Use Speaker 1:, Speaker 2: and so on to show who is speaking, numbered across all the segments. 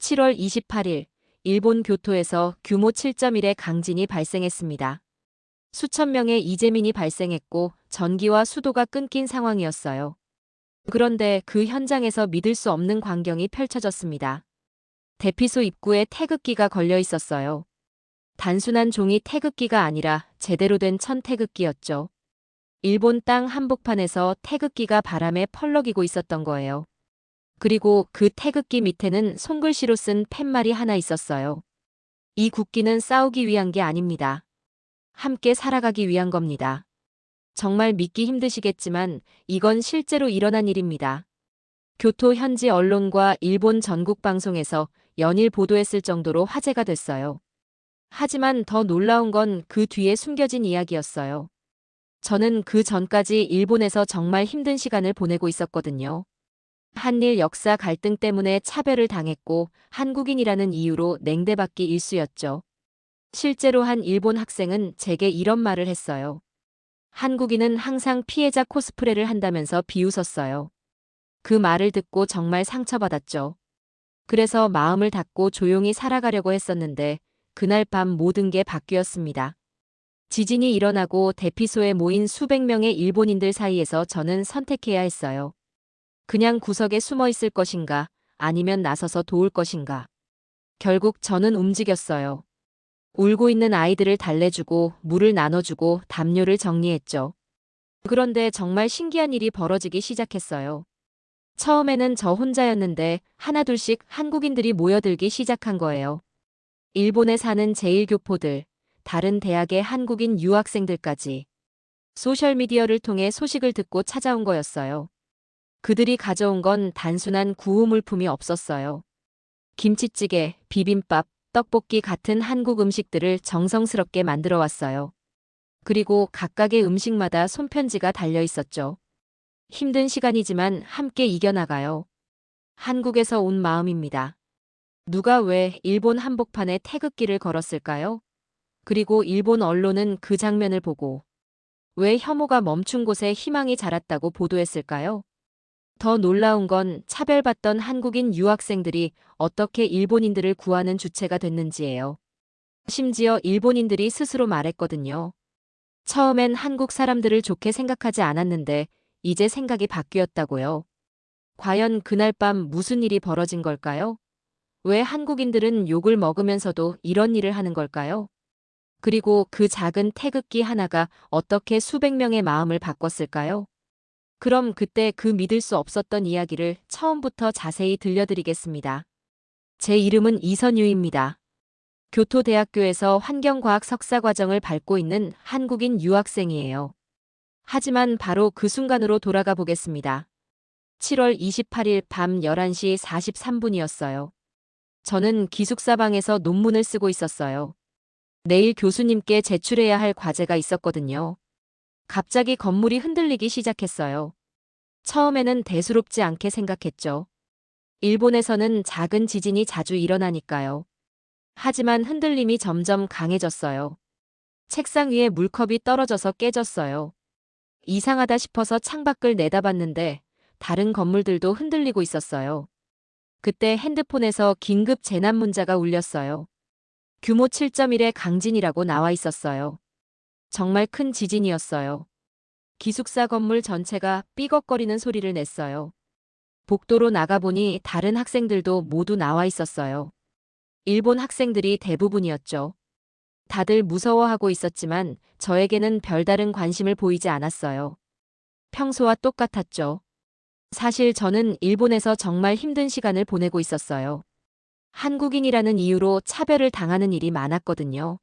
Speaker 1: 7월 28일, 일본 교토에서 규모 7.1의 강진이 발생했습니다. 수천 명의 이재민이 발생했고 전기와 수도가 끊긴 상황이었어요. 그런데 그 현장에서 믿을 수 없는 광경이 펼쳐졌습니다. 대피소 입구에 태극기가 걸려 있었어요. 단순한 종이 태극기가 아니라 제대로 된 천 태극기였죠. 일본 땅 한복판에서 태극기가 바람에 펄럭이고 있었던 거예요. 그리고 그 태극기 밑에는 손글씨로 쓴 팻말이 하나 있었어요. 이 국기는 싸우기 위한 게 아닙니다. 함께 살아가기 위한 겁니다. 정말 믿기 힘드시겠지만 이건 실제로 일어난 일입니다. 교토 현지 언론과 일본 전국 방송에서 연일 보도했을 정도로 화제가 됐어요. 하지만 더 놀라운 건 그 뒤에 숨겨진 이야기였어요. 저는 그 전까지 일본에서 정말 힘든 시간을 보내고 있었거든요. 한일 역사 갈등 때문에 차별을 당했고 한국인이라는 이유로 냉대받기 일쑤였죠. 실제로 한 일본 학생은 제게 이런 말을 했어요. 한국인은 항상 피해자 코스프레를 한다면서 비웃었어요. 그 말을 듣고 정말 상처받았죠. 그래서 마음을 닫고 조용히 살아가려고 했었는데 그날 밤 모든 게 바뀌었습니다. 지진이 일어나고 대피소에 모인 수백 명의 일본인들 사이에서 저는 선택해야 했어요. 그냥 구석에 숨어 있을 것인가, 아니면 나서서 도울 것인가. 결국 저는 움직였어요. 울고 있는 아이들을 달래주고 물을 나눠주고 담요를 정리했죠. 그런데 정말 신기한 일이 벌어지기 시작했어요. 처음에는 저 혼자였는데 하나둘씩 한국인들이 모여들기 시작한 거예요. 일본에 사는 제1교포들, 다른 대학의 한국인 유학생들까지 소셜미디어를 통해 소식을 듣고 찾아온 거였어요. 그들이 가져온 건 단순한 구호물품이 없었어요. 김치찌개, 비빔밥, 떡볶이 같은 한국 음식들을 정성스럽게 만들어 왔어요. 그리고 각각의 음식마다 손편지가 달려 있었죠. 힘든 시간이지만 함께 이겨나가요. 한국에서 온 마음입니다. 누가 왜 일본 한복판에 태극기를 걸었을까요? 그리고 일본 언론은 그 장면을 보고 왜 혐오가 멈춘 곳에 희망이 자랐다고 보도했을까요? 더 놀라운 건 차별받던 한국인 유학생들이 어떻게 일본인들을 구하는 주체가 됐는지예요. 심지어 일본인들이 스스로 말했거든요. 처음엔 한국 사람들을 좋게 생각하지 않았는데 이제 생각이 바뀌었다고요. 과연 그날 밤 무슨 일이 벌어진 걸까요? 왜 한국인들은 욕을 먹으면서도 이런 일을 하는 걸까요? 그리고 그 작은 태극기 하나가 어떻게 수백 명의 마음을 바꿨을까요? 그럼 그때 그 믿을 수 없었던 이야기를 처음부터 자세히 들려드리겠습니다. 제 이름은 이선유입니다. 교토대학교에서 환경과학 석사과정을 밟고 있는 한국인 유학생이에요. 하지만 바로 그 순간으로 돌아가 보겠습니다. 7월 28일 밤 11시 43분이었어요. 저는 기숙사방에서 논문을 쓰고 있었어요. 내일 교수님께 제출해야 할 과제가 있었거든요. 갑자기 건물이 흔들리기 시작했어요. 처음에는 대수롭지 않게 생각했죠. 일본에서는 작은 지진이 자주 일어나니까요. 하지만 흔들림이 점점 강해졌어요. 책상 위에 물컵이 떨어져서 깨졌어요. 이상하다 싶어서 창밖을 내다봤는데 다른 건물들도 흔들리고 있었어요. 그때 핸드폰에서 긴급 재난 문자가 울렸어요. 규모 7.1의 강진이라고 나와 있었어요. 정말 큰 지진이었어요. 기숙사 건물 전체가 삐걱거리는 소리를 냈어요. 복도로 나가보니 다른 학생들도 모두 나와 있었어요. 일본 학생들이 대부분이었죠. 다들 무서워하고 있었지만 저에게는 별다른 관심을 보이지 않았어요. 평소와 똑같았죠. 사실 저는 일본에서 정말 힘든 시간을 보내고 있었어요. 한국인이라는 이유로 차별을 당하는 일이 많았거든요.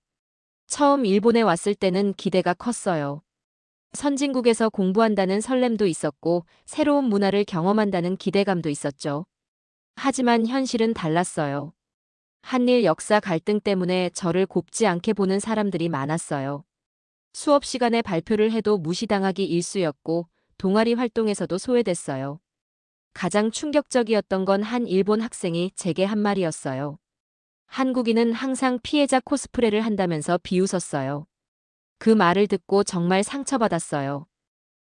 Speaker 1: 처음 일본에 왔을 때는 기대가 컸어요. 선진국에서 공부한다는 설렘도 있었고 새로운 문화를 경험한다는 기대감도 있었죠. 하지만 현실은 달랐어요. 한일 역사 갈등 때문에 저를 곱지 않게 보는 사람들이 많았어요. 수업 시간에 발표를 해도 무시당하기 일쑤였고 동아리 활동에서도 소외됐어요. 가장 충격적이었던 건 한 일본 학생이 제게 한 말이었어요. 한국인은 항상 피해자 코스프레를 한다면서 비웃었어요. 그 말을 듣고 정말 상처받았어요.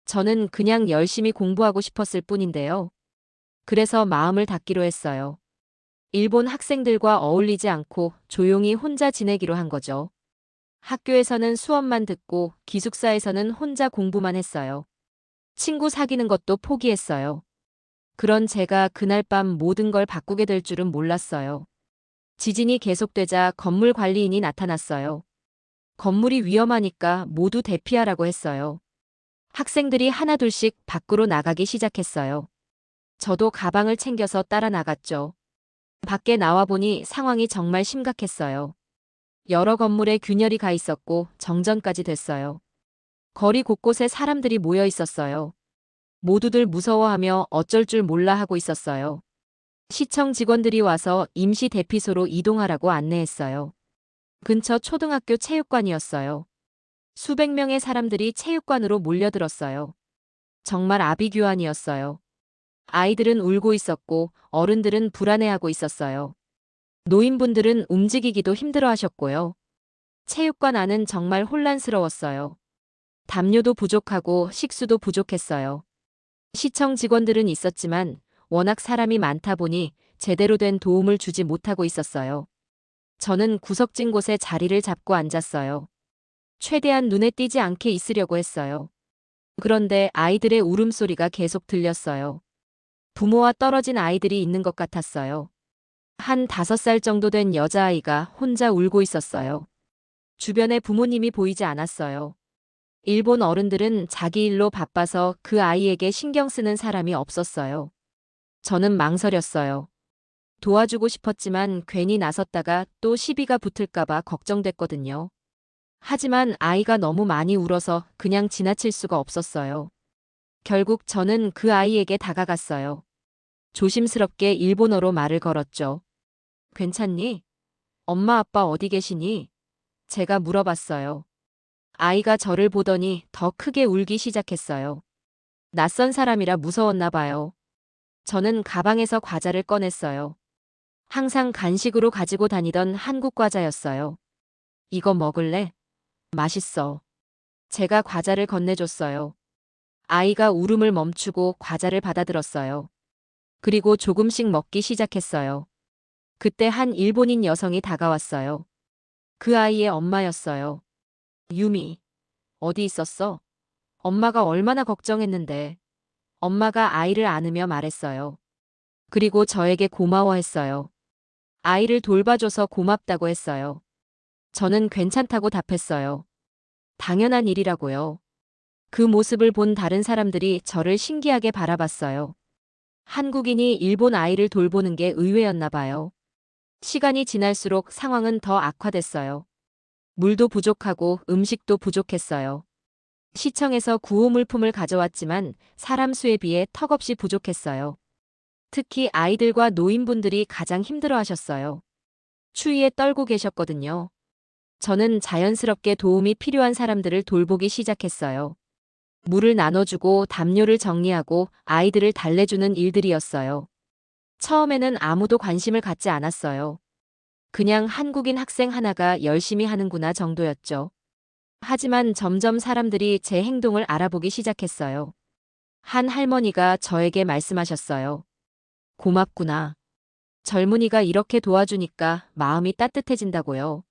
Speaker 1: 저는 그냥 열심히 공부하고 싶었을 뿐인데요. 그래서 마음을 닫기로 했어요. 일본 학생들과 어울리지 않고 조용히 혼자 지내기로 한 거죠. 학교에서는 수업만 듣고 기숙사에서는 혼자 공부만 했어요. 친구 사귀는 것도 포기했어요. 그런 제가 그날 밤 모든 걸 바꾸게 될 줄은 몰랐어요. 지진이 계속되자 건물 관리인이 나타났어요. 건물이 위험하니까 모두 대피하라고 했어요. 학생들이 하나둘씩 밖으로 나가기 시작했어요. 저도 가방을 챙겨서 따라 나갔죠. 밖에 나와 보니 상황이 정말 심각했어요. 여러 건물에 균열이 가 있었고 정전까지 됐어요. 거리 곳곳에 사람들이 모여 있었어요. 모두들 무서워하며 어쩔 줄 몰라 하고 있었어요. 시청 직원들이 와서 임시 대피소로 이동하라고 안내했어요. 근처 초등학교 체육관이었어요. 수백 명의 사람들이 체육관으로 몰려들었어요. 정말 아비규환이었어요. 아이들은 울고 있었고 어른들은 불안해하고 있었어요. 노인분들은 움직이기도 힘들어하셨고요. 체육관 안은 정말 혼란스러웠어요. 담요도 부족하고 식수도 부족했어요. 시청 직원들은 있었지만 워낙 사람이 많다 보니 제대로 된 도움을 주지 못하고 있었어요. 저는 구석진 곳에 자리를 잡고 앉았어요. 최대한 눈에 띄지 않게 있으려고 했어요. 그런데 아이들의 울음소리가 계속 들렸어요. 부모와 떨어진 아이들이 있는 것 같았어요. 한 5살 정도 된 여자아이가 혼자 울고 있었어요. 주변에 부모님이 보이지 않았어요. 일본 어른들은 자기 일로 바빠서 그 아이에게 신경 쓰는 사람이 없었어요. 저는 망설였어요. 도와주고 싶었지만 괜히 나섰다가 또 시비가 붙을까봐 걱정됐거든요. 하지만 아이가 너무 많이 울어서 그냥 지나칠 수가 없었어요. 결국 저는 그 아이에게 다가갔어요. 조심스럽게 일본어로 말을 걸었죠. 괜찮니? 엄마 아빠 어디 계시니? 제가 물어봤어요. 아이가 저를 보더니 더 크게 울기 시작했어요. 낯선 사람이라 무서웠나 봐요. 저는 가방에서 과자를 꺼냈어요. 항상 간식으로 가지고 다니던 한국 과자였어요. 이거 먹을래? 맛있어. 제가 과자를 건네줬어요. 아이가 울음을 멈추고 과자를 받아들었어요. 그리고 조금씩 먹기 시작했어요. 그때 한 일본인 여성이 다가왔어요. 그 아이의 엄마였어요. 유미, 어디 있었어? 엄마가 얼마나 걱정했는데. 엄마가 아이를 안으며 말했어요. 그리고 저에게 고마워했어요. 아이를 돌봐줘서 고맙다고 했어요. 저는 괜찮다고 답했어요. 당연한 일이라고요. 그 모습을 본 다른 사람들이 저를 신기하게 바라봤어요. 한국인이 일본 아이를 돌보는 게 의외였나 봐요. 시간이 지날수록 상황은 더 악화됐어요. 물도 부족하고 음식도 부족했어요. 시청에서 구호물품을 가져왔지만 사람 수에 비해 턱없이 부족했어요. 특히 아이들과 노인분들이 가장 힘들어하셨어요. 추위에 떨고 계셨거든요. 저는 자연스럽게 도움이 필요한 사람들을 돌보기 시작했어요. 물을 나눠주고 담요를 정리하고 아이들을 달래주는 일들이었어요. 처음에는 아무도 관심을 갖지 않았어요. 그냥 한국인 학생 하나가 열심히 하는구나 정도였죠. 하지만 점점 사람들이 제 행동을 알아보기 시작했어요. 한 할머니가 저에게 말씀하셨어요. 고맙구나. 젊은이가 이렇게 도와주니까 마음이 따뜻해진다고요.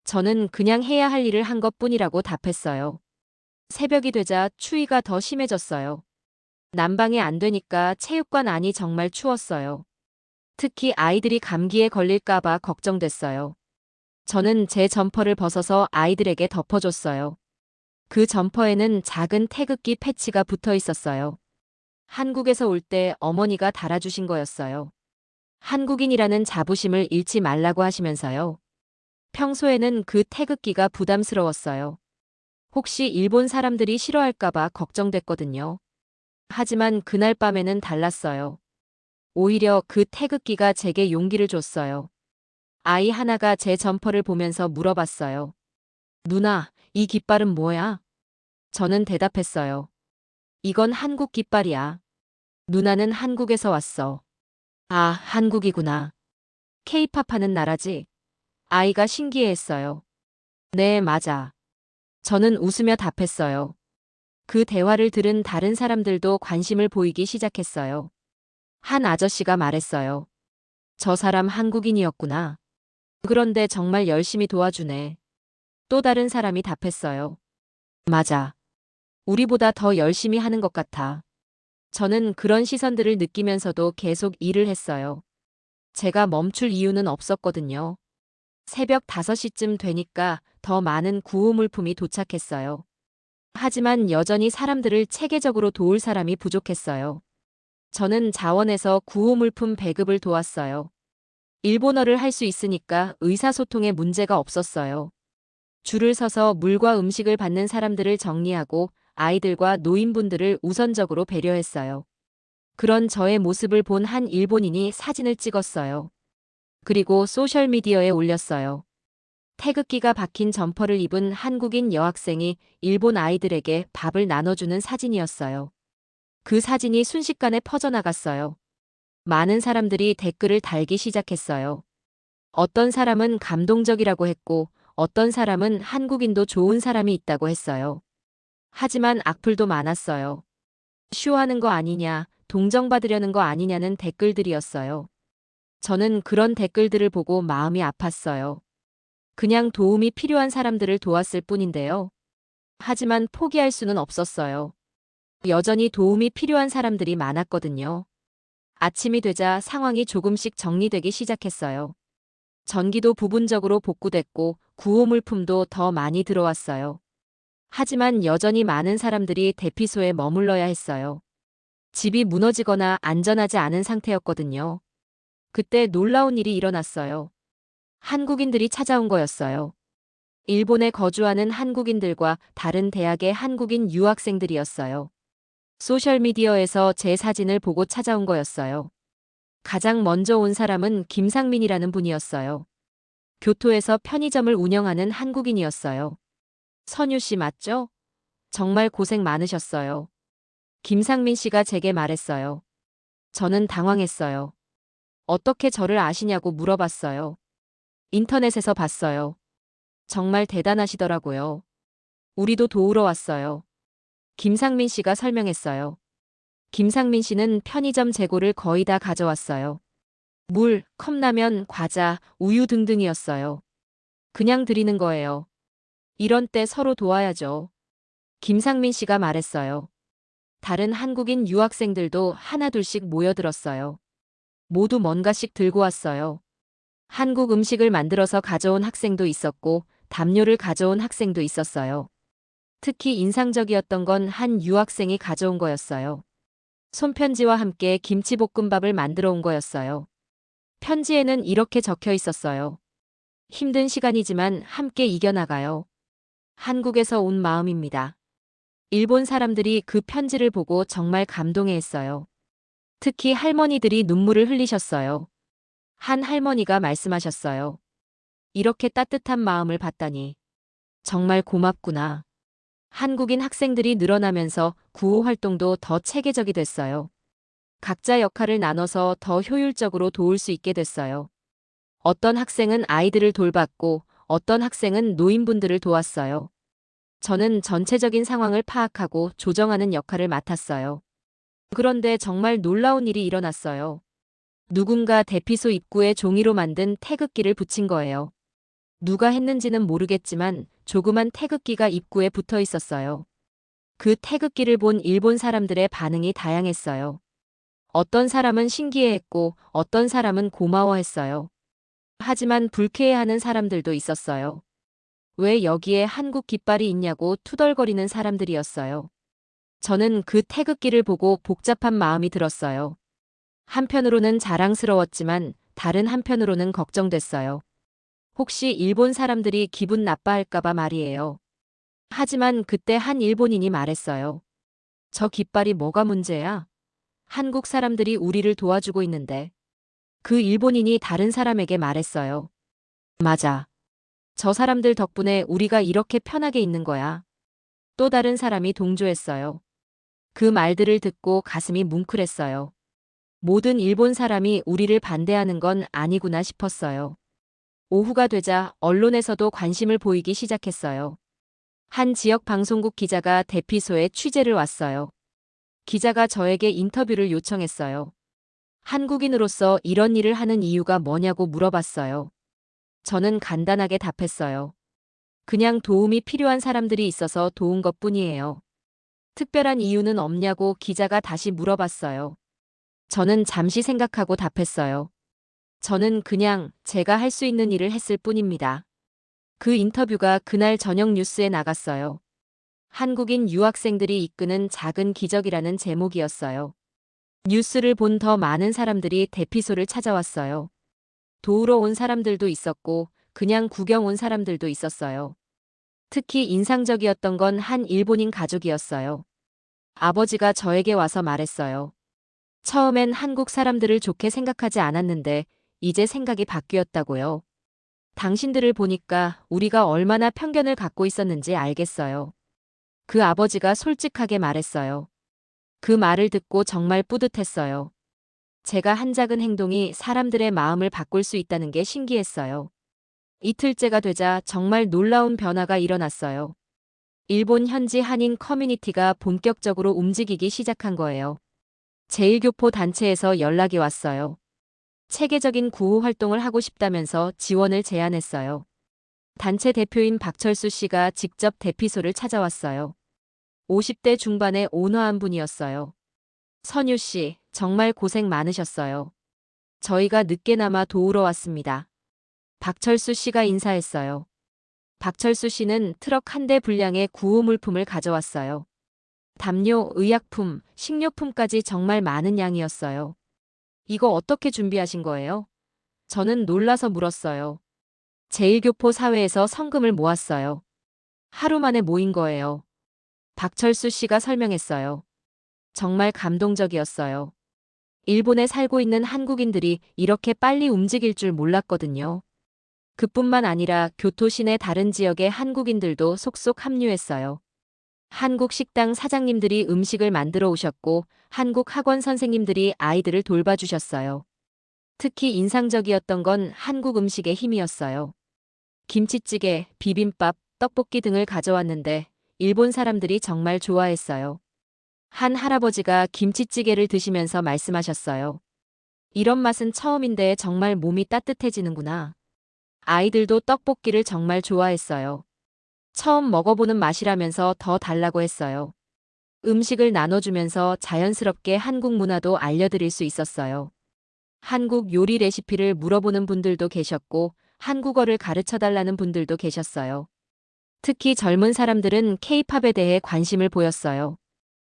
Speaker 1: 저는 그냥 해야 할 일을 한 것뿐이라고 답했어요. 새벽이 되자 추위가 더 심해졌어요. 난방이 안 되니까 체육관 안이 정말 추웠어요. 특히 아이들이 감기에 걸릴까봐 걱정됐어요. 저는 제 점퍼를 벗어서 아이들에게 덮어줬어요. 그 점퍼에는 작은 태극기 패치가 붙어 있었어요. 한국에서 올 때 어머니가 달아주신 거였어요. 한국인이라는 자부심을 잃지 말라고 하시면서요. 평소에는 그 태극기가 부담스러웠어요. 혹시 일본 사람들이 싫어할까봐 걱정됐거든요. 하지만 그날 밤에는 달랐어요. 오히려 그 태극기가 제게 용기를 줬어요. 아이 하나가 제 점퍼를 보면서 물어봤어요. 누나, 이 깃발은 뭐야? 저는 대답했어요. 이건 한국 깃발이야. 누나는 한국에서 왔어. 아, 한국이구나. 케이팝 하는 나라지? 아이가 신기해했어요. 네, 맞아. 저는 웃으며 답했어요. 그 대화를 들은 다른 사람들도 관심을 보이기 시작했어요. 한 아저씨가 말했어요. 저 사람 한국인이었구나. 그런데 정말 열심히 도와주네. 또 다른 사람이 답했어요. 맞아. 우리보다 더 열심히 하는 것 같아. 저는 그런 시선들을 느끼면서도 계속 일을 했어요. 제가 멈출 이유는 없었거든요. 새벽 5시쯤 되니까 더 많은 구호 물품이 도착했어요. 하지만 여전히 사람들을 체계적으로 도울 사람이 부족했어요. 저는 자원에서 구호 물품 배급을 도왔어요. 일본어를 할 수 있으니까 의사소통에 문제가 없었어요. 줄을 서서 물과 음식을 받는 사람들을 정리하고 아이들과 노인분들을 우선적으로 배려했어요. 그런 저의 모습을 본 한 일본인이 사진을 찍었어요. 그리고 소셜미디어에 올렸어요. 태극기가 박힌 점퍼를 입은 한국인 여학생이 일본 아이들에게 밥을 나눠주는 사진이었어요. 그 사진이 순식간에 퍼져나갔어요. 많은 사람들이 댓글을 달기 시작했어요. 어떤 사람은 감동적이라고 했고, 어떤 사람은 한국인도 좋은 사람이 있다고 했어요. 하지만 악플도 많았어요. 쇼하는 거 아니냐, 동정받으려는 거 아니냐는 댓글들이었어요. 저는 그런 댓글들을 보고 마음이 아팠어요. 그냥 도움이 필요한 사람들을 도왔을 뿐인데요. 하지만 포기할 수는 없었어요. 여전히 도움이 필요한 사람들이 많았거든요. 아침이 되자 상황이 조금씩 정리되기 시작했어요. 전기도 부분적으로 복구됐고 구호 물품도 더 많이 들어왔어요. 하지만 여전히 많은 사람들이 대피소에 머물러야 했어요. 집이 무너지거나 안전하지 않은 상태였거든요. 그때 놀라운 일이 일어났어요. 한국인들이 찾아온 거였어요. 일본에 거주하는 한국인들과 다른 대학의 한국인 유학생들이었어요. 소셜미디어에서 제 사진을 보고 찾아온 거였어요. 가장 먼저 온 사람은 김상민이라는 분이었어요. 교토에서 편의점을 운영하는 한국인이었어요. 선유 씨 맞죠? 정말 고생 많으셨어요. 김상민 씨가 제게 말했어요. 저는 당황했어요. 어떻게 저를 아시냐고 물어봤어요. 인터넷에서 봤어요. 정말 대단하시더라고요. 우리도 도우러 왔어요. 김상민 씨가 설명했어요. 김상민 씨는 편의점 재고를 거의 다 가져왔어요. 물, 컵라면, 과자, 우유 등등이었어요. 그냥 드리는 거예요. 이런 때 서로 도와야죠. 김상민 씨가 말했어요. 다른 한국인 유학생들도 하나둘씩 모여들었어요. 모두 뭔가씩 들고 왔어요. 한국 음식을 만들어서 가져온 학생도 있었고 담요를 가져온 학생도 있었어요. 특히 인상적이었던 건 한 유학생이 가져온 거였어요. 손편지와 함께 김치볶음밥을 만들어 온 거였어요. 편지에는 이렇게 적혀 있었어요. 힘든 시간이지만 함께 이겨나가요. 한국에서 온 마음입니다. 일본 사람들이 그 편지를 보고 정말 감동해했어요. 특히 할머니들이 눈물을 흘리셨어요. 한 할머니가 말씀하셨어요. 이렇게 따뜻한 마음을 봤다니. 정말 고맙구나. 한국인 학생들이 늘어나면서 구호 활동도 더 체계적이 됐어요. 각자 역할을 나눠서 더 효율적으로 도울 수 있게 됐어요. 어떤 학생은 아이들을 돌봤고 어떤 학생은 노인분들을 도왔어요. 저는 전체적인 상황을 파악하고 조정하는 역할을 맡았어요. 그런데 정말 놀라운 일이 일어났어요. 누군가 대피소 입구에 종이로 만든 태극기를 붙인 거예요. 누가 했는지는 모르겠지만 조그만 태극기가 입구에 붙어 있었어요. 그 태극기를 본 일본 사람들의 반응이 다양했어요. 어떤 사람은 신기해했고 어떤 사람은 고마워했어요. 하지만 불쾌해하는 사람들도 있었어요. 왜 여기에 한국 깃발이 있냐고 투덜거리는 사람들이었어요. 저는 그 태극기를 보고 복잡한 마음이 들었어요. 한편으로는 자랑스러웠지만 다른 한편으로는 걱정됐어요. 혹시 일본 사람들이 기분 나빠할까봐 말이에요. 하지만 그때 한 일본인이 말했어요. 저 깃발이 뭐가 문제야? 한국 사람들이 우리를 도와주고 있는데. 그 일본인이 다른 사람에게 말했어요. 맞아. 저 사람들 덕분에 우리가 이렇게 편하게 있는 거야. 또 다른 사람이 동조했어요. 그 말들을 듣고 가슴이 뭉클했어요. 모든 일본 사람이 우리를 반대하는 건 아니구나 싶었어요. 오후가 되자 언론에서도 관심을 보이기 시작했어요. 한 지역 방송국 기자가 대피소에 취재를 왔어요. 기자가 저에게 인터뷰를 요청했어요. 한국인으로서 이런 일을 하는 이유가 뭐냐고 물어봤어요. 저는 간단하게 답했어요. 그냥 도움이 필요한 사람들이 있어서 도운 것뿐이에요. 특별한 이유는 없냐고 기자가 다시 물어봤어요. 저는 잠시 생각하고 답했어요. 저는 그냥 제가 할 수 있는 일을 했을 뿐입니다. 그 인터뷰가 그날 저녁 뉴스에 나갔어요. 한국인 유학생들이 이끄는 작은 기적이라는 제목이었어요. 뉴스를 본 더 많은 사람들이 대피소를 찾아왔어요. 도우러 온 사람들도 있었고 그냥 구경 온 사람들도 있었어요. 특히 인상적이었던 건 한 일본인 가족이었어요. 아버지가 저에게 와서 말했어요. 처음엔 한국 사람들을 좋게 생각하지 않았는데 이제 생각이 바뀌었다고요. 당신들을 보니까 우리가 얼마나 편견을 갖고 있었는지 알겠어요. 그 아버지가 솔직하게 말했어요. 그 말을 듣고 정말 뿌듯했어요. 제가 한 작은 행동이 사람들의 마음을 바꿀 수 있다는 게 신기했어요. 이틀째가 되자 정말 놀라운 변화가 일어났어요. 일본 현지 한인 커뮤니티가 본격적으로 움직이기 시작한 거예요. 제1교포 단체에서 연락이 왔어요. 체계적인 구호 활동을 하고 싶다면서 지원을 제안했어요. 단체 대표인 박철수 씨가 직접 대피소를 찾아왔어요. 50대 중반의 온화한 분이었어요. 선유 씨, 정말 고생 많으셨어요. 저희가 늦게나마 도우러 왔습니다. 박철수 씨가 인사했어요. 박철수 씨는 트럭 한 대 분량의 구호 물품을 가져왔어요. 담요, 의약품, 식료품까지 정말 많은 양이었어요. 이거 어떻게 준비하신 거예요? 저는 놀라서 물었어요. 제1교포 사회에서 성금을 모았어요. 하루 만에 모인 거예요. 박철수 씨가 설명했어요. 정말 감동적이었어요. 일본에 살고 있는 한국인들이 이렇게 빨리 움직일 줄 몰랐거든요. 그뿐만 아니라 교토 시내 다른 지역의 한국인들도 속속 합류했어요. 한국 식당 사장님들이 음식을 만들어 오셨고 한국 학원 선생님들이 아이들을 돌봐주셨어요. 특히 인상적이었던 건 한국 음식의 힘이었어요. 김치찌개, 비빔밥, 떡볶이 등을 가져왔는데 일본 사람들이 정말 좋아했어요. 한 할아버지가 김치찌개를 드시면서 말씀하셨어요. 이런 맛은 처음인데 정말 몸이 따뜻해지는구나. 아이들도 떡볶이를 정말 좋아했어요. 처음 먹어보는 맛이라면서 더 달라고 했어요. 음식을 나눠주면서 자연스럽게 한국 문화도 알려드릴 수 있었어요. 한국 요리 레시피를 물어보는 분들도 계셨고 한국어를 가르쳐달라는 분들도 계셨어요. 특히 젊은 사람들은 케이팝에 대해 관심을 보였어요.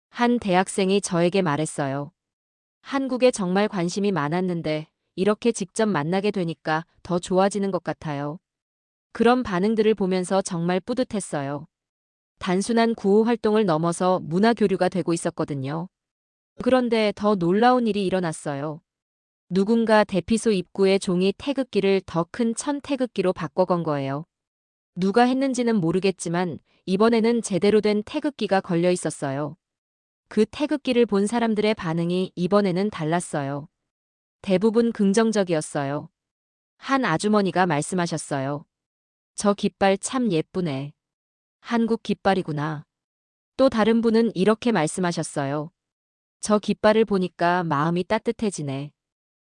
Speaker 1: 한 대학생이 저에게 말했어요. 한국에 정말 관심이 많았는데 이렇게 직접 만나게 되니까 더 좋아지는 것 같아요. 그런 반응들을 보면서 정말 뿌듯했어요. 단순한 구호 활동을 넘어서 문화 교류가 되고 있었거든요. 그런데 더 놀라운 일이 일어났어요. 누군가 대피소 입구의 종이 태극기를 더 큰 천 태극기로 바꿔건 거예요. 누가 했는지는 모르겠지만 이번에는 제대로 된 태극기가 걸려 있었어요. 그 태극기를 본 사람들의 반응이 이번에는 달랐어요. 대부분 긍정적이었어요. 한 아주머니가 말씀하셨어요. 저 깃발 참 예쁘네. 한국 깃발이구나. 또 다른 분은 이렇게 말씀하셨어요. 저 깃발을 보니까 마음이 따뜻해지네.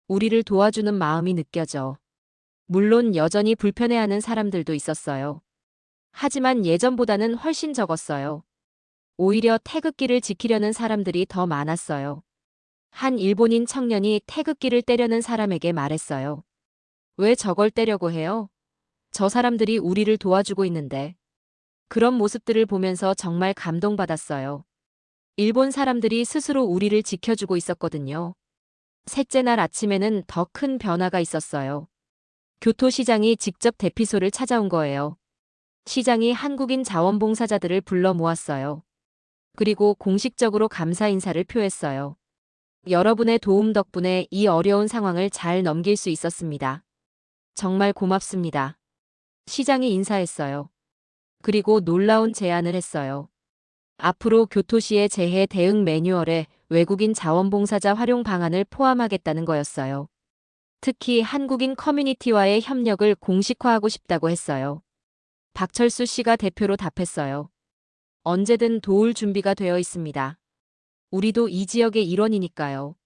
Speaker 1: 우리를 도와주는 마음이 느껴져. 물론 여전히 불편해하는 사람들도 있었어요. 하지만 예전보다는 훨씬 적었어요. 오히려 태극기를 지키려는 사람들이 더 많았어요. 한 일본인 청년이 태극기를 떼려는 사람에게 말했어요. 왜 저걸 떼려고 해요? 저 사람들이 우리를 도와주고 있는데. 그런 모습들을 보면서 정말 감동받았어요. 일본 사람들이 스스로 우리를 지켜주고 있었거든요. 셋째 날 아침에는 더 큰 변화가 있었어요. 교토시장이 직접 대피소를 찾아온 거예요. 시장이 한국인 자원봉사자들을 불러 모았어요. 그리고 공식적으로 감사 인사를 표했어요. 여러분의 도움 덕분에 이 어려운 상황을 잘 넘길 수 있었습니다. 정말 고맙습니다. 시장이 인사했어요. 그리고 놀라운 제안을 했어요. 앞으로 교토시의 재해 대응 매뉴얼에 외국인 자원봉사자 활용 방안을 포함하겠다는 거였어요. 특히 한국인 커뮤니티와의 협력을 공식화하고 싶다고 했어요. 박철수 씨가 대표로 답했어요. 언제든 도울 준비가 되어 있습니다. 우리도 이 지역의 일원이니까요.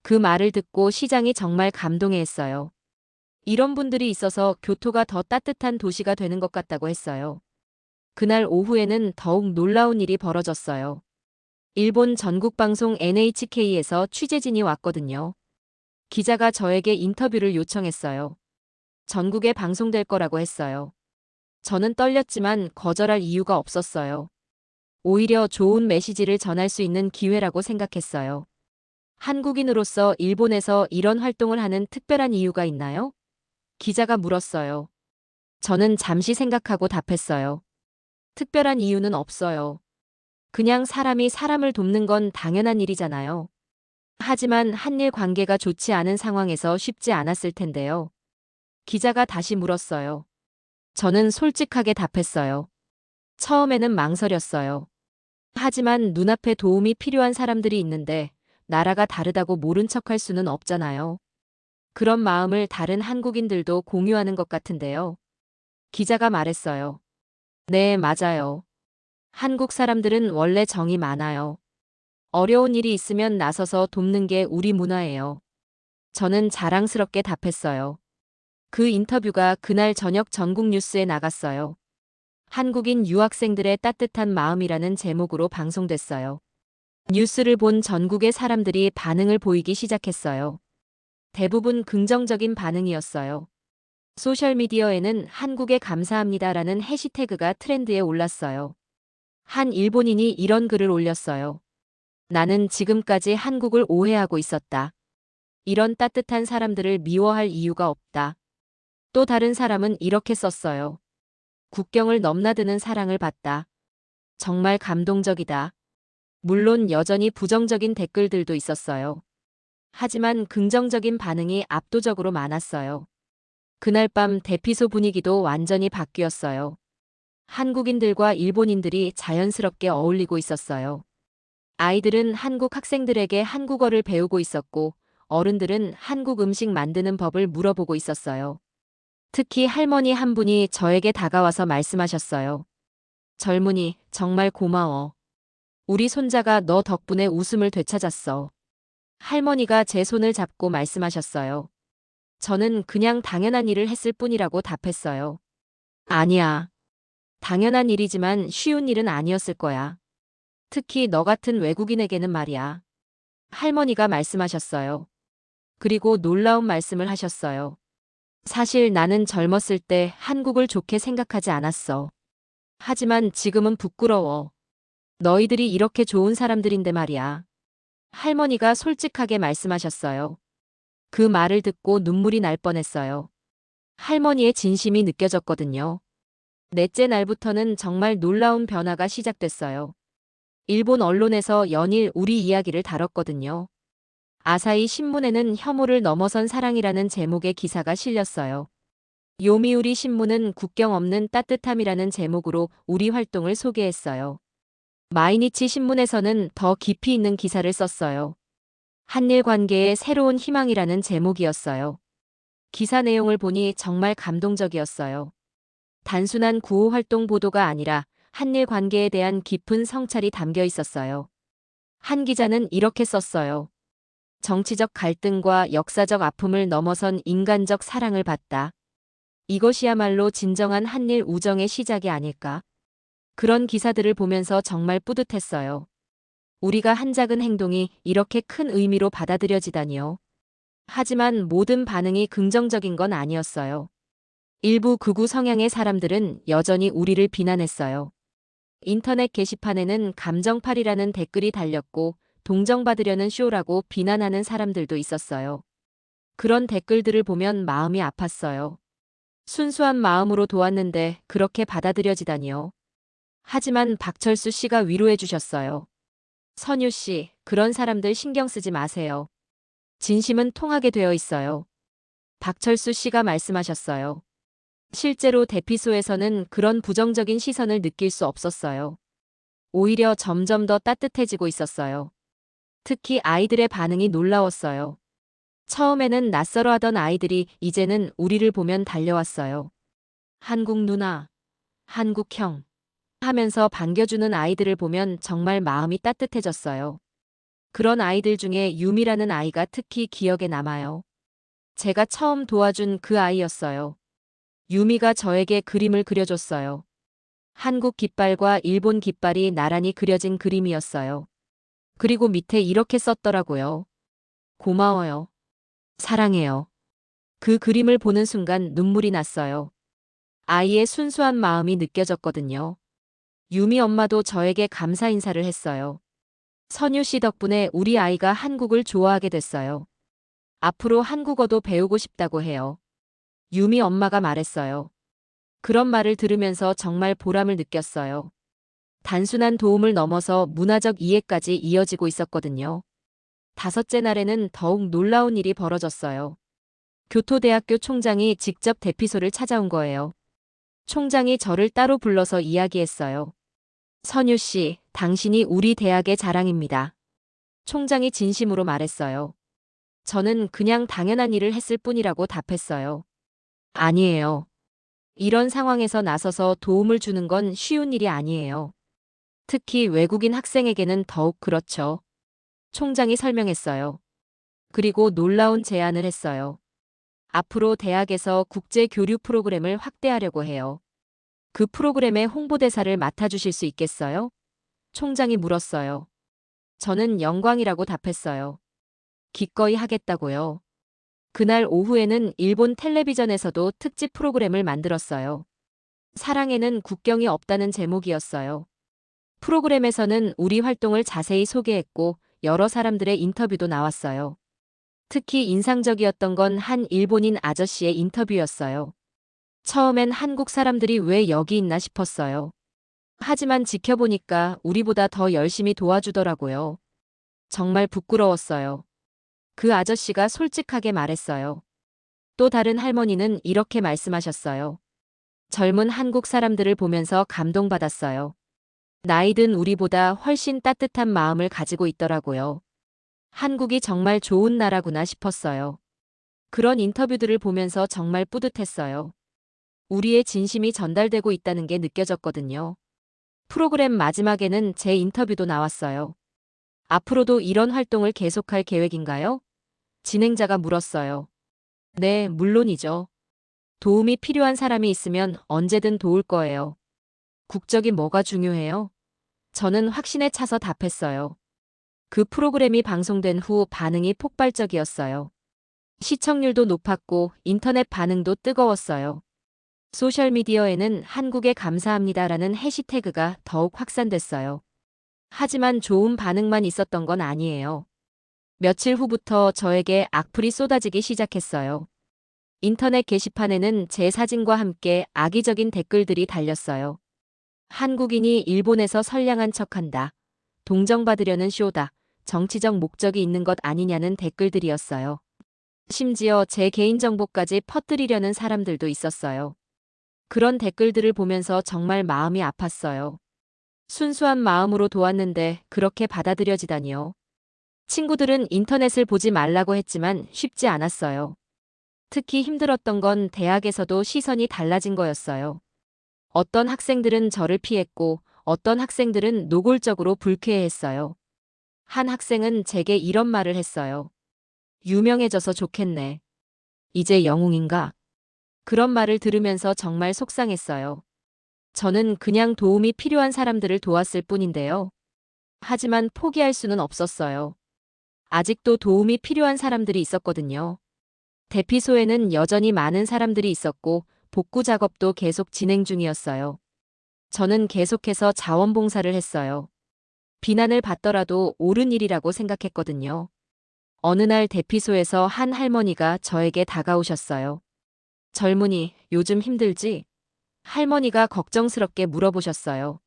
Speaker 1: 그 말을 듣고 시장이 정말 감동해했어요. 이런 분들이 있어서 교토가 더 따뜻한 도시가 되는 것 같다고 했어요. 그날 오후에는 더욱 놀라운 일이 벌어졌어요. 일본 전국방송 NHK에서 취재진이 왔거든요. 기자가 저에게 인터뷰를 요청했어요. 전국에 방송될 거라고 했어요. 저는 떨렸지만 거절할 이유가 없었어요. 오히려 좋은 메시지를 전할 수 있는 기회라고 생각했어요. 한국인으로서 일본에서 이런 활동을 하는 특별한 이유가 있나요? 기자가 물었어요. 저는 잠시 생각하고 답했어요. 특별한 이유는 없어요. 그냥 사람이 사람을 돕는 건 당연한 일이잖아요. 하지만 한일 관계가 좋지 않은 상황에서 쉽지 않았을 텐데요. 기자가 다시 물었어요. 저는 솔직하게 답했어요. 처음에는 망설였어요. 하지만 눈앞에 도움이 필요한 사람들이 있는데 나라가 다르다고 모른 척할 수는 없잖아요. 그런 마음을 다른 한국인들도 공유하는 것 같은데요. 기자가 말했어요. 네, 맞아요. 한국 사람들은 원래 정이 많아요. 어려운 일이 있으면 나서서 돕는 게 우리 문화예요. 저는 자랑스럽게 답했어요. 그 인터뷰가 그날 저녁 전국 뉴스에 나갔어요. 한국인 유학생들의 따뜻한 마음이라는 제목으로 방송됐어요. 뉴스를 본 전국의 사람들이 반응을 보이기 시작했어요. 대부분 긍정적인 반응이었어요. 소셜미디어에는 한국에 감사합니다라는 해시태그가 트렌드에 올랐어요. 한 일본인이 이런 글을 올렸어요. 나는 지금까지 한국을 오해하고 있었다. 이런 따뜻한 사람들을 미워할 이유가 없다. 또 다른 사람은 이렇게 썼어요. 국경을 넘나드는 사랑을 받다. 정말 감동적이다. 물론 여전히 부정적인 댓글들도 있었어요. 하지만 긍정적인 반응이 압도적으로 많았어요. 그날 밤 대피소 분위기도 완전히 바뀌었어요. 한국인들과 일본인들이 자연스럽게 어울리고 있었어요. 아이들은 한국 학생들에게 한국어를 배우고 있었고, 어른들은 한국 음식 만드는 법을 물어보고 있었어요. 특히 할머니 한 분이 저에게 다가와서 말씀하셨어요. 젊은이, 정말 고마워. 우리 손자가 너 덕분에 웃음을 되찾았어. 할머니가 제 손을 잡고 말씀하셨어요. 저는 그냥 당연한 일을 했을 뿐이라고 답했어요. 아니야. 당연한 일이지만 쉬운 일은 아니었을 거야. 특히 너 같은 외국인에게는 말이야. 할머니가 말씀하셨어요. 그리고 놀라운 말씀을 하셨어요. 사실 나는 젊었을 때 한국을 좋게 생각하지 않았어. 하지만 지금은 부끄러워. 너희들이 이렇게 좋은 사람들인데 말이야. 할머니가 솔직하게 말씀하셨어요. 그 말을 듣고 눈물이 날 뻔했어요. 할머니의 진심이 느껴졌거든요. 넷째 날부터는 정말 놀라운 변화가 시작됐어요. 일본 언론에서 연일 우리 이야기를 다뤘거든요. 아사히 신문에는 혐오를 넘어선 사랑이라는 제목의 기사가 실렸어요. 요미우리 신문은 국경 없는 따뜻함이라는 제목으로 우리 활동을 소개했어요. 마이니치 신문에서는 더 깊이 있는 기사를 썼어요. 한일 관계의 새로운 희망이라는 제목이었어요. 기사 내용을 보니 정말 감동적이었어요. 단순한 구호 활동 보도가 아니라 한일 관계에 대한 깊은 성찰이 담겨 있었어요. 한 기자는 이렇게 썼어요. 정치적 갈등과 역사적 아픔을 넘어선 인간적 사랑을 받다. 이것이야말로 진정한 한일 우정의 시작이 아닐까? 그런 기사들을 보면서 정말 뿌듯했어요. 우리가 한 작은 행동이 이렇게 큰 의미로 받아들여지다니요. 하지만 모든 반응이 긍정적인 건 아니었어요. 일부 극우 성향의 사람들은 여전히 우리를 비난했어요. 인터넷 게시판에는 감정팔이라는 댓글이 달렸고 동정받으려는 쇼라고 비난하는 사람들도 있었어요. 그런 댓글들을 보면 마음이 아팠어요. 순수한 마음으로 도왔는데 그렇게 받아들여지다니요. 하지만 박철수 씨가 위로해 주셨어요. 선유 씨, 그런 사람들 신경 쓰지 마세요. 진심은 통하게 되어 있어요. 박철수 씨가 말씀하셨어요. 실제로 대피소에서는 그런 부정적인 시선을 느낄 수 없었어요. 오히려 점점 더 따뜻해지고 있었어요. 특히 아이들의 반응이 놀라웠어요. 처음에는 낯설어하던 아이들이 이제는 우리를 보면 달려왔어요. 한국 누나, 한국 형 하면서 반겨주는 아이들을 보면 정말 마음이 따뜻해졌어요. 그런 아이들 중에 유미라는 아이가 특히 기억에 남아요. 제가 처음 도와준 그 아이였어요. 유미가 저에게 그림을 그려줬어요. 한국 깃발과 일본 깃발이 나란히 그려진 그림이었어요. 그리고 밑에 이렇게 썼더라고요. 고마워요. 사랑해요. 그 그림을 보는 순간 눈물이 났어요. 아이의 순수한 마음이 느껴졌거든요. 유미 엄마도 저에게 감사 인사를 했어요. 선유 씨 덕분에 우리 아이가 한국을 좋아하게 됐어요. 앞으로 한국어도 배우고 싶다고 해요. 유미 엄마가 말했어요. 그런 말을 들으면서 정말 보람을 느꼈어요. 단순한 도움을 넘어서 문화적 이해까지 이어지고 있었거든요. 다섯째 날에는 더욱 놀라운 일이 벌어졌어요. 교토대학교 총장이 직접 대피소를 찾아온 거예요. 총장이 저를 따로 불러서 이야기했어요. 선유 씨, 당신이 우리 대학의 자랑입니다. 총장이 진심으로 말했어요. 저는 그냥 당연한 일을 했을 뿐이라고 답했어요. 아니에요. 이런 상황에서 나서서 도움을 주는 건 쉬운 일이 아니에요. 특히 외국인 학생에게는 더욱 그렇죠. 총장이 설명했어요. 그리고 놀라운 제안을 했어요. 앞으로 대학에서 국제 교류 프로그램을 확대하려고 해요. 그 프로그램의 홍보대사를 맡아주실 수 있겠어요? 총장이 물었어요. 저는 영광이라고 답했어요. 기꺼이 하겠다고요. 그날 오후에는 일본 텔레비전에서도 특집 프로그램을 만들었어요. 사랑에는 국경이 없다는 제목이었어요. 프로그램에서는 우리 활동을 자세히 소개했고 여러 사람들의 인터뷰도 나왔어요. 특히 인상적이었던 건 한 일본인 아저씨의 인터뷰였어요. 처음엔 한국 사람들이 왜 여기 있나 싶었어요. 하지만 지켜보니까 우리보다 더 열심히 도와주더라고요. 정말 부끄러웠어요. 그 아저씨가 솔직하게 말했어요. 또 다른 할머니는 이렇게 말씀하셨어요. 젊은 한국 사람들을 보면서 감동받았어요. 나이든 우리보다 훨씬 따뜻한 마음을 가지고 있더라고요. 한국이 정말 좋은 나라구나 싶었어요. 그런 인터뷰들을 보면서 정말 뿌듯했어요. 우리의 진심이 전달되고 있다는 게 느껴졌거든요. 프로그램 마지막에는 제 인터뷰도 나왔어요. 앞으로도 이런 활동을 계속할 계획인가요? 진행자가 물었어요. 네, 물론이죠. 도움이 필요한 사람이 있으면 언제든 도울 거예요. 국적이 뭐가 중요해요? 저는 확신에 차서 답했어요. 그 프로그램이 방송된 후 반응이 폭발적이었어요. 시청률도 높았고 인터넷 반응도 뜨거웠어요. 소셜미디어에는 한국에 감사합니다라는 해시태그가 더욱 확산됐어요. 하지만 좋은 반응만 있었던 건 아니에요. 며칠 후부터 저에게 악플이 쏟아지기 시작했어요. 인터넷 게시판에는 제 사진과 함께 악의적인 댓글들이 달렸어요. 한국인이 일본에서 선량한 척한다. 동정받으려는 쇼다. 정치적 목적이 있는 것 아니냐는 댓글들이었어요. 심지어 제 개인정보까지 퍼뜨리려는 사람들도 있었어요. 그런 댓글들을 보면서 정말 마음이 아팠어요. 순수한 마음으로 도왔는데 그렇게 받아들여지다니요. 친구들은 인터넷을 보지 말라고 했지만 쉽지 않았어요. 특히 힘들었던 건 대학에서도 시선이 달라진 거였어요. 어떤 학생들은 저를 피했고 어떤 학생들은 노골적으로 불쾌해했어요. 한 학생은 제게 이런 말을 했어요. 유명해져서 좋겠네. 이제 영웅인가? 그런 말을 들으면서 정말 속상했어요. 저는 그냥 도움이 필요한 사람들을 도왔을 뿐인데요. 하지만 포기할 수는 없었어요. 아직도 도움이 필요한 사람들이 있었거든요. 대피소에는 여전히 많은 사람들이 있었고 복구 작업도 계속 진행 중이었어요. 저는 계속해서 자원봉사를 했어요. 비난을 받더라도 옳은 일이라고 생각했거든요. 어느 날 대피소에서 한 할머니가 저에게 다가오셨어요. 젊은이, 요즘 힘들지? 할머니가 걱정스럽게 물어보셨어요.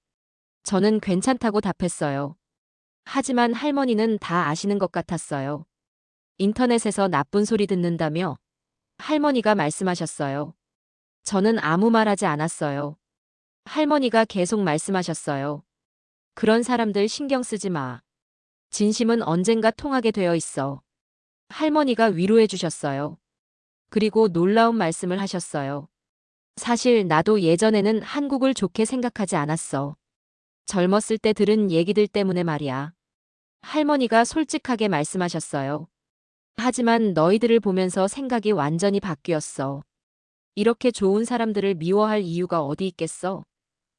Speaker 1: 저는 괜찮다고 답했어요. 하지만 할머니는 다 아시는 것 같았어요. 인터넷에서 나쁜 소리 듣는다며 할머니가 말씀하셨어요. 저는 아무 말 하지 않았어요. 할머니가 계속 말씀하셨어요. 그런 사람들 신경 쓰지 마. 진심은 언젠가 통하게 되어 있어. 할머니가 위로해 주셨어요. 그리고 놀라운 말씀을 하셨어요. 사실 나도 예전에는 한국을 좋게 생각하지 않았어. 젊었을 때 들은 얘기들 때문에 말이야. 할머니가 솔직하게 말씀하셨어요. 하지만 너희들을 보면서 생각이 완전히 바뀌었어. 이렇게 좋은 사람들을 미워할 이유가 어디 있겠어?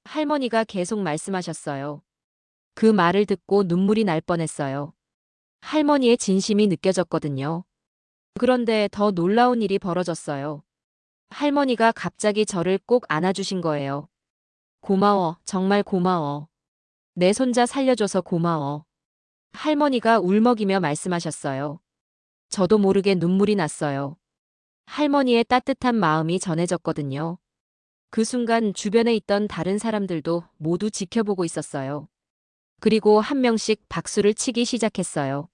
Speaker 1: 할머니가 계속 말씀하셨어요. 그 말을 듣고 눈물이 날 뻔했어요. 할머니의 진심이 느껴졌거든요. 그런데 더 놀라운 일이 벌어졌어요. 할머니가 갑자기 저를 꼭 안아주신 거예요. 고마워, 정말 고마워. 내 손자 살려줘서 고마워. 할머니가 울먹이며 말씀하셨어요. 저도 모르게 눈물이 났어요. 할머니의 따뜻한 마음이 전해졌거든요. 그 순간 주변에 있던 다른 사람들도 모두 지켜보고 있었어요. 그리고 한 명씩 박수를 치기 시작했어요.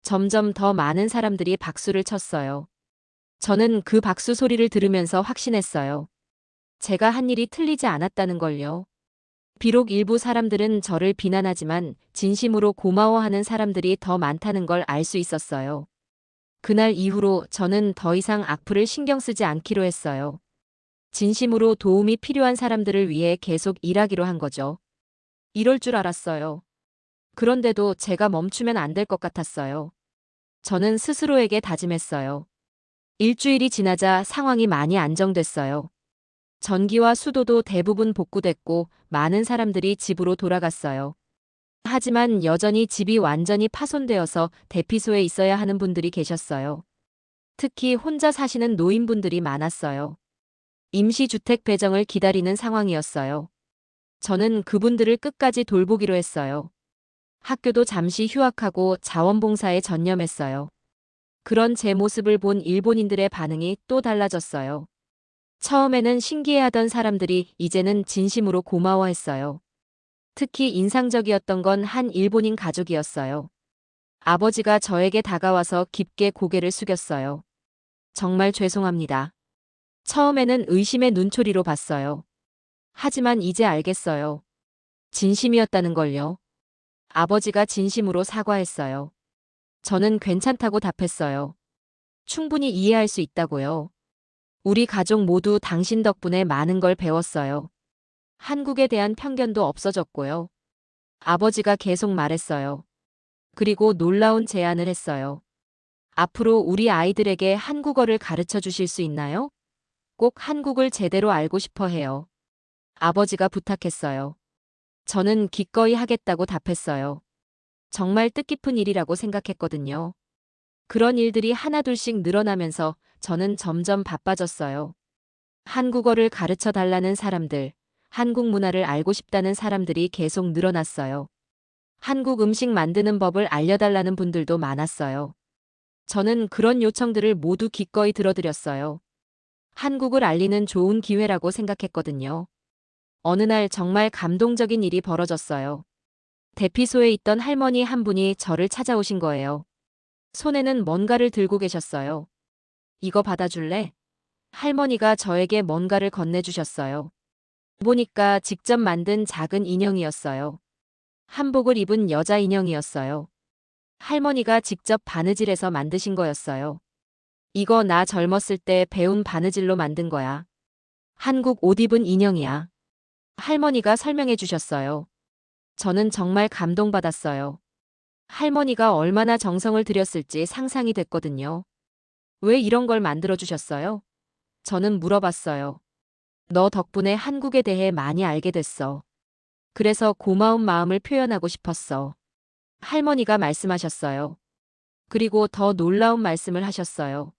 Speaker 1: 점점 더 많은 사람들이 박수를 쳤어요. 저는 그 박수 소리를 들으면서 확신했어요. 제가 한 일이 틀리지 않았다는 걸요. 비록 일부 사람들은 저를 비난하지만 진심으로 고마워하는 사람들이 더 많다는 걸 알 수 있었어요. 그날 이후로 저는 더 이상 악플을 신경 쓰지 않기로 했어요. 진심으로 도움이 필요한 사람들을 위해 계속 일하기로 한 거죠. 이럴 줄 알았어요. 그런데도 제가 멈추면 안 될 것 같았어요. 저는 스스로에게 다짐했어요. 일주일이 지나자 상황이 많이 안정됐어요. 전기와 수도도 대부분 복구됐고 많은 사람들이 집으로 돌아갔어요. 하지만 여전히 집이 완전히 파손되어서 대피소에 있어야 하는 분들이 계셨어요. 특히 혼자 사시는 노인분들이 많았어요. 임시주택 배정을 기다리는 상황이었어요. 저는 그분들을 끝까지 돌보기로 했어요. 학교도 잠시 휴학하고 자원봉사에 전념했어요. 그런 제 모습을 본 일본인들의 반응이 또 달라졌어요. 처음에는 신기해하던 사람들이 이제는 진심으로 고마워했어요. 특히 인상적이었던 건 한 일본인 가족이었어요. 아버지가 저에게 다가와서 깊게 고개를 숙였어요. 정말 죄송합니다. 처음에는 의심의 눈초리로 봤어요. 하지만 이제 알겠어요. 진심이었다는 걸요. 아버지가 진심으로 사과했어요. 저는 괜찮다고 답했어요. 충분히 이해할 수 있다고요. 우리 가족 모두 당신 덕분에 많은 걸 배웠어요. 한국에 대한 편견도 없어졌고요. 아버지가 계속 말했어요. 그리고 놀라운 제안을 했어요. 앞으로 우리 아이들에게 한국어를 가르쳐 주실 수 있나요? 꼭 한국을 제대로 알고 싶어 해요. 아버지가 부탁했어요. 저는 기꺼이 하겠다고 답했어요. 정말 뜻깊은 일이라고 생각했거든요. 그런 일들이 하나둘씩 늘어나면서 저는 점점 바빠졌어요. 한국어를 가르쳐 달라는 사람들, 한국 문화를 알고 싶다는 사람들이 계속 늘어났어요. 한국 음식 만드는 법을 알려달라는 분들도 많았어요. 저는 그런 요청들을 모두 기꺼이 들어드렸어요. 한국을 알리는 좋은 기회라고 생각했거든요. 어느 날 정말 감동적인 일이 벌어졌어요. 대피소에 있던 할머니 한 분이 저를 찾아오신 거예요. 손에는 뭔가를 들고 계셨어요. 이거 받아줄래? 할머니가 저에게 뭔가를 건네주셨어요. 보니까 직접 만든 작은 인형이었어요. 한복을 입은 여자 인형이었어요. 할머니가 직접 바느질해서 만드신 거였어요. 이거 나 젊었을 때 배운 바느질로 만든 거야. 한국 옷 입은 인형이야. 할머니가 설명해 주셨어요. 저는 정말 감동받았어요. 할머니가 얼마나 정성을 들였을지 상상이 됐거든요. 왜 이런 걸 만들어 주셨어요? 저는 물어봤어요. 너 덕분에 한국에 대해 많이 알게 됐어. 그래서 고마운 마음을 표현하고 싶었어. 할머니가 말씀하셨어요. 그리고 더 놀라운 말씀을 하셨어요.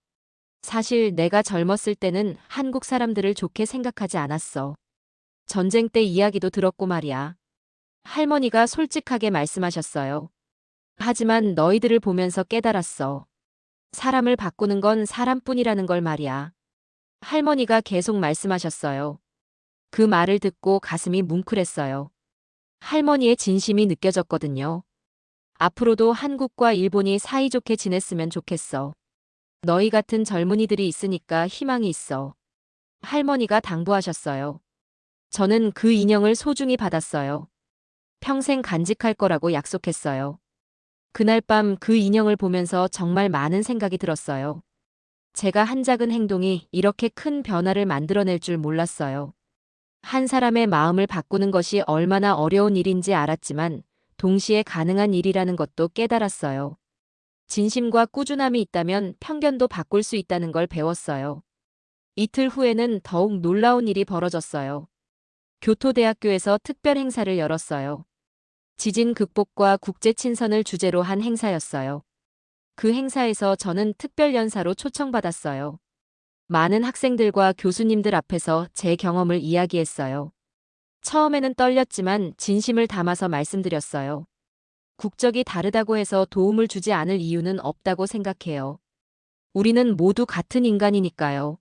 Speaker 1: 사실 내가 젊었을 때는 한국 사람들을 좋게 생각하지 않았어. 전쟁 때 이야기도 들었고 말이야. 할머니가 솔직하게 말씀하셨어요. 하지만 너희들을 보면서 깨달았어. 사람을 바꾸는 건 사람뿐이라는 걸 말이야. 할머니가 계속 말씀하셨어요. 그 말을 듣고 가슴이 뭉클했어요. 할머니의 진심이 느껴졌거든요. 앞으로도 한국과 일본이 사이좋게 지냈으면 좋겠어. 너희 같은 젊은이들이 있으니까 희망이 있어. 할머니가 당부하셨어요. 저는 그 인형을 소중히 받았어요. 평생 간직할 거라고 약속했어요. 그날 밤 그 인형을 보면서 정말 많은 생각이 들었어요. 제가 한 작은 행동이 이렇게 큰 변화를 만들어낼 줄 몰랐어요. 한 사람의 마음을 바꾸는 것이 얼마나 어려운 일인지 알았지만 동시에 가능한 일이라는 것도 깨달았어요. 진심과 꾸준함이 있다면 편견도 바꿀 수 있다는 걸 배웠어요. 이틀 후에는 더욱 놀라운 일이 벌어졌어요. 교토대학교에서 특별 행사를 열었어요. 지진 극복과 국제 친선을 주제로 한 행사였어요. 그 행사에서 저는 특별 연사로 초청받았어요. 많은 학생들과 교수님들 앞에서 제 경험을 이야기했어요. 처음에는 떨렸지만 진심을 담아서 말씀드렸어요. 국적이 다르다고 해서 도움을 주지 않을 이유는 없다고 생각해요. 우리는 모두 같은 인간이니까요.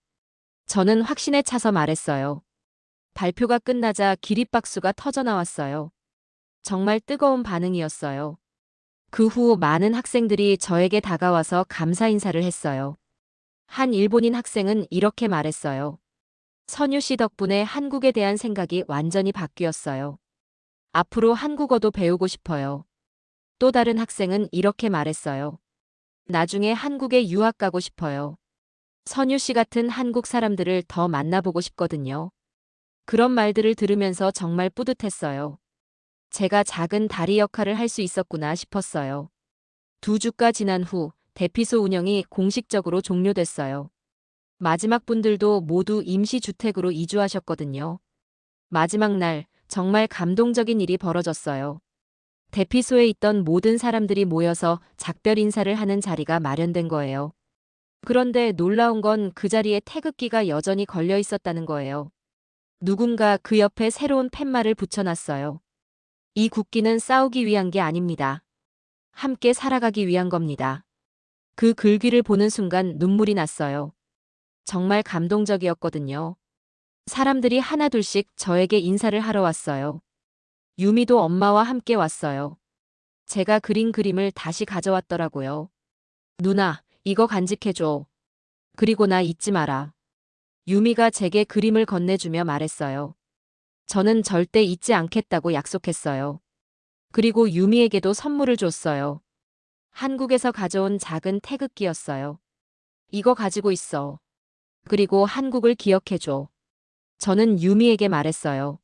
Speaker 1: 저는 확신에 차서 말했어요. 발표가 끝나자 기립박수가 터져나왔어요. 정말 뜨거운 반응이었어요. 그 후 많은 학생들이 저에게 다가와서 감사 인사를 했어요. 한 일본인 학생은 이렇게 말했어요. 선유 씨 덕분에 한국에 대한 생각이 완전히 바뀌었어요. 앞으로 한국어도 배우고 싶어요. 또 다른 학생은 이렇게 말했어요. 나중에 한국에 유학 가고 싶어요. 선유 씨 같은 한국 사람들을 더 만나보고 싶거든요. 그런 말들을 들으면서 정말 뿌듯했어요. 제가 작은 다리 역할을 할 수 있었구나 싶었어요. 2주가 지난 후 대피소 운영이 공식적으로 종료됐어요. 마지막 분들도 모두 임시주택으로 이주하셨거든요. 마지막 날 정말 감동적인 일이 벌어졌어요. 대피소에 있던 모든 사람들이 모여서 작별 인사를 하는 자리가 마련된 거예요. 그런데 놀라운 건 그 자리에 태극기가 여전히 걸려 있었다는 거예요. 누군가 그 옆에 새로운 팻말을 붙여놨어요. 이 국기는 싸우기 위한 게 아닙니다. 함께 살아가기 위한 겁니다. 그 글귀를 보는 순간 눈물이 났어요. 정말 감동적이었거든요. 사람들이 하나둘씩 저에게 인사를 하러 왔어요. 유미도 엄마와 함께 왔어요. 제가 그린 그림을 다시 가져왔더라고요. 누나, 이거 간직해줘. 그리고 나 잊지 마라. 유미가 제게 그림을 건네주며 말했어요. 저는 절대 잊지 않겠다고 약속했어요. 그리고 유미에게도 선물을 줬어요. 한국에서 가져온 작은 태극기였어요. 이거 가지고 있어. 그리고 한국을 기억해줘. 저는 유미에게 말했어요.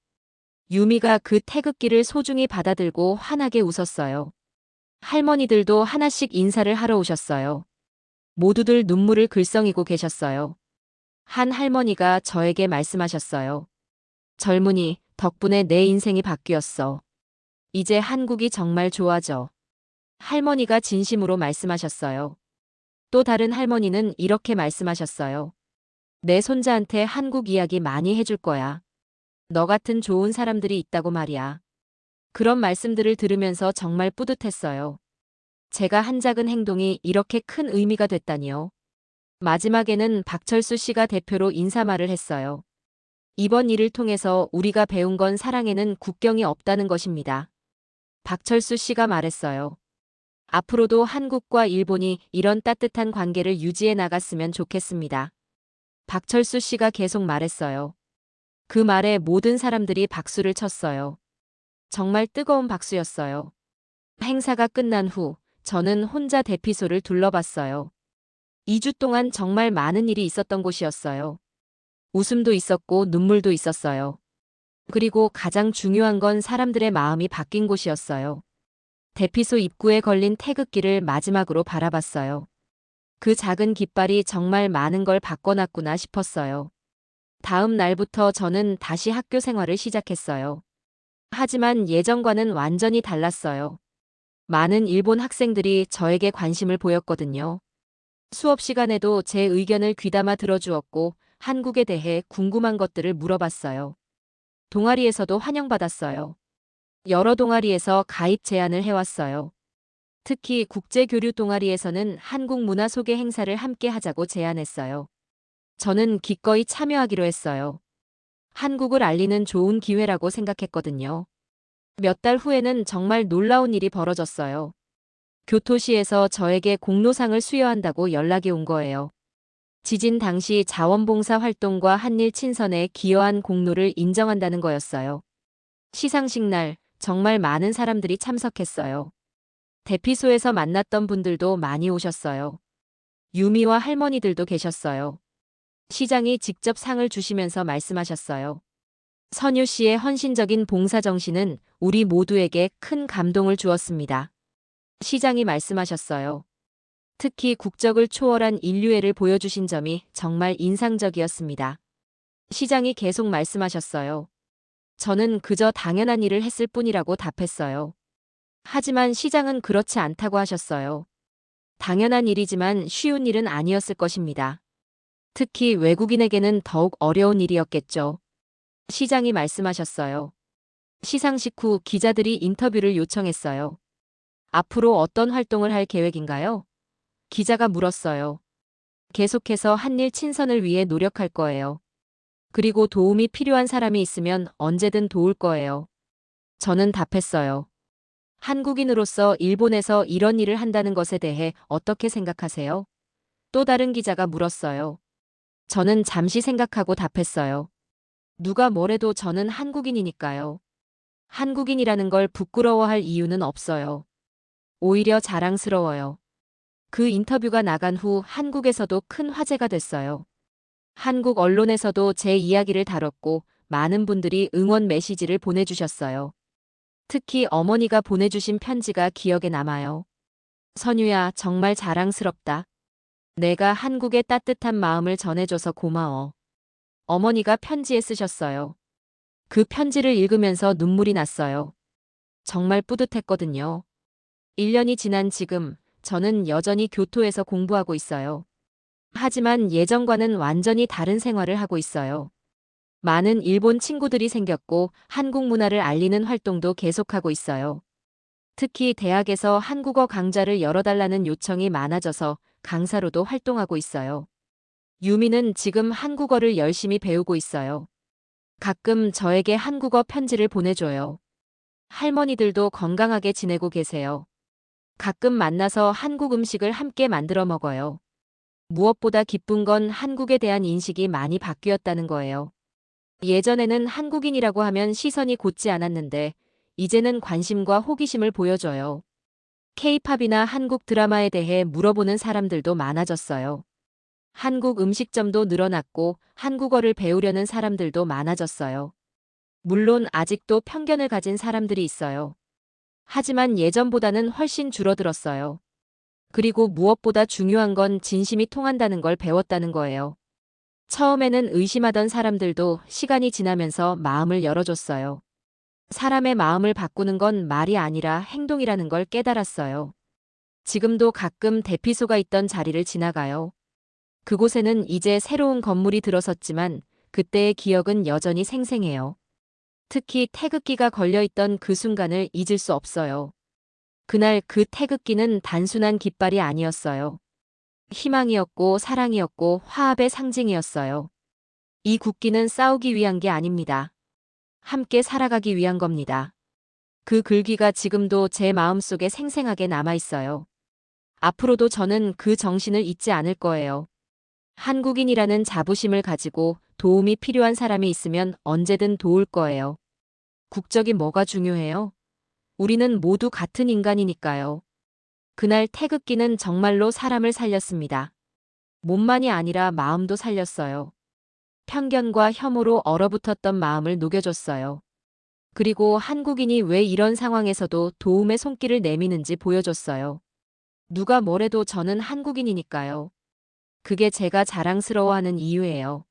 Speaker 1: 유미가 그 태극기를 소중히 받아들고 환하게 웃었어요. 할머니들도 하나씩 인사를 하러 오셨어요. 모두들 눈물을 글썽이고 계셨어요. 한 할머니가 저에게 말씀하셨어요. 젊은이, 덕분에 내 인생이 바뀌었어. 이제 한국이 정말 좋아져. 할머니가 진심으로 말씀하셨어요. 또 다른 할머니는 이렇게 말씀하셨어요. 내 손자한테 한국 이야기 많이 해줄 거야. 너 같은 좋은 사람들이 있다고 말이야. 그런 말씀들을 들으면서 정말 뿌듯했어요. 제가 한 작은 행동이 이렇게 큰 의미가 됐다니요. 마지막에는 박철수 씨가 대표로 인사말을 했어요. 이번 일을 통해서 우리가 배운 건 사랑에는 국경이 없다는 것입니다. 박철수 씨가 말했어요. 앞으로도 한국과 일본이 이런 따뜻한 관계를 유지해 나갔으면 좋겠습니다. 박철수 씨가 계속 말했어요. 그 말에 모든 사람들이 박수를 쳤어요. 정말 뜨거운 박수였어요. 행사가 끝난 후 저는 혼자 대피소를 둘러봤어요. 2주 동안 정말 많은 일이 있었던 곳이었어요. 웃음도 있었고 눈물도 있었어요. 그리고 가장 중요한 건 사람들의 마음이 바뀐 곳이었어요. 대피소 입구에 걸린 태극기를 마지막으로 바라봤어요. 그 작은 깃발이 정말 많은 걸 바꿔놨구나 싶었어요. 다음 날부터 저는 다시 학교 생활을 시작했어요. 하지만 예전과는 완전히 달랐어요. 많은 일본 학생들이 저에게 관심을 보였거든요. 수업 시간에도 제 의견을 귀담아 들어주었고 한국에 대해 궁금한 것들을 물어봤어요. 동아리에서도 환영받았어요. 여러 동아리에서 가입 제안을 해왔어요. 특히 국제교류 동아리에서는 한국 문화 소개 행사를 함께 하자고 제안했어요. 저는 기꺼이 참여하기로 했어요. 한국을 알리는 좋은 기회라고 생각했거든요. 몇 달 후에는 정말 놀라운 일이 벌어졌어요. 교토시에서 저에게 공로상을 수여한다고 연락이 온 거예요. 지진 당시 자원봉사 활동과 한일 친선에 기여한 공로를 인정한다는 거였어요. 시상식 날 정말 많은 사람들이 참석했어요. 대피소에서 만났던 분들도 많이 오셨어요. 유미와 할머니들도 계셨어요. 시장이 직접 상을 주시면서 말씀하셨어요. 선유 씨의 헌신적인 봉사정신은 우리 모두에게 큰 감동을 주었습니다. 시장이 말씀하셨어요. 특히 국적을 초월한 인류애를 보여주신 점이 정말 인상적이었습니다. 시장이 계속 말씀하셨어요. 저는 그저 당연한 일을 했을 뿐이라고 답했어요. 하지만 시장은 그렇지 않다고 하셨어요. 당연한 일이지만 쉬운 일은 아니었을 것입니다. 특히 외국인에게는 더욱 어려운 일이었겠죠. 시장이 말씀하셨어요. 시상식 후 기자들이 인터뷰를 요청했어요. 앞으로 어떤 활동을 할 계획인가요? 기자가 물었어요. 계속해서 한일 친선을 위해 노력할 거예요. 그리고 도움이 필요한 사람이 있으면 언제든 도울 거예요. 저는 답했어요. 한국인으로서 일본에서 이런 일을 한다는 것에 대해 어떻게 생각하세요? 또 다른 기자가 물었어요. 저는 잠시 생각하고 답했어요. 누가 뭐래도 저는 한국인이니까요. 한국인이라는 걸 부끄러워할 이유는 없어요. 오히려 자랑스러워요. 그 인터뷰가 나간 후 한국에서도 큰 화제가 됐어요. 한국 언론에서도 제 이야기를 다뤘고 많은 분들이 응원 메시지를 보내주셨어요. 특히 어머니가 보내주신 편지가 기억에 남아요. 선유야, 정말 자랑스럽다. 내가 한국의 따뜻한 마음을 전해줘서 고마워. 어머니가 편지에 쓰셨어요. 그 편지를 읽으면서 눈물이 났어요. 정말 뿌듯했거든요. 1년이 지난 지금 저는 여전히 교토에서 공부하고 있어요. 하지만 예전과는 완전히 다른 생활을 하고 있어요. 많은 일본 친구들이 생겼고 한국 문화를 알리는 활동도 계속하고 있어요. 특히 대학에서 한국어 강좌를 열어달라는 요청이 많아져서 강사로도 활동하고 있어요. 유미는 지금 한국어를 열심히 배우고 있어요. 가끔 저에게 한국어 편지를 보내줘요. 할머니들도 건강하게 지내고 계세요. 가끔 만나서 한국 음식을 함께 만들어 먹어요. 무엇보다 기쁜 건 한국에 대한 인식이 많이 바뀌었다는 거예요. 예전에는 한국인이라고 하면 시선이 곧지 않았는데 이제는 관심과 호기심을 보여줘요. K-팝이나 한국 드라마에 대해 물어보는 사람들도 많아졌어요. 한국 음식점도 늘어났고 한국어를 배우려는 사람들도 많아졌어요. 물론 아직도 편견을 가진 사람들이 있어요. 하지만 예전보다는 훨씬 줄어들었어요. 그리고 무엇보다 중요한 건 진심이 통한다는 걸 배웠다는 거예요. 처음에는 의심하던 사람들도 시간이 지나면서 마음을 열어줬어요. 사람의 마음을 바꾸는 건 말이 아니라 행동이라는 걸 깨달았어요. 지금도 가끔 대피소가 있던 자리를 지나가요. 그곳에는 이제 새로운 건물이 들어섰지만 그때의 기억은 여전히 생생해요. 특히 태극기가 걸려있던 그 순간을 잊을 수 없어요. 그날 그 태극기는 단순한 깃발이 아니었어요. 희망이었고 사랑이었고 화합의 상징이었어요. 이 국기는 싸우기 위한 게 아닙니다. 함께 살아가기 위한 겁니다. 그 글귀가 지금도 제 마음속에 생생하게 남아있어요. 앞으로도 저는 그 정신을 잊지 않을 거예요. 한국인이라는 자부심을 가지고 도움이 필요한 사람이 있으면 언제든 도울 거예요. 국적이 뭐가 중요해요? 우리는 모두 같은 인간이니까요. 그날 태극기는 정말로 사람을 살렸습니다. 몸만이 아니라 마음도 살렸어요. 편견과 혐오로 얼어붙었던 마음을 녹여줬어요. 그리고 한국인이 왜 이런 상황에서도 도움의 손길을 내미는지 보여줬어요. 누가 뭐래도 저는 한국인이니까요. 그게 제가 자랑스러워하는 이유예요.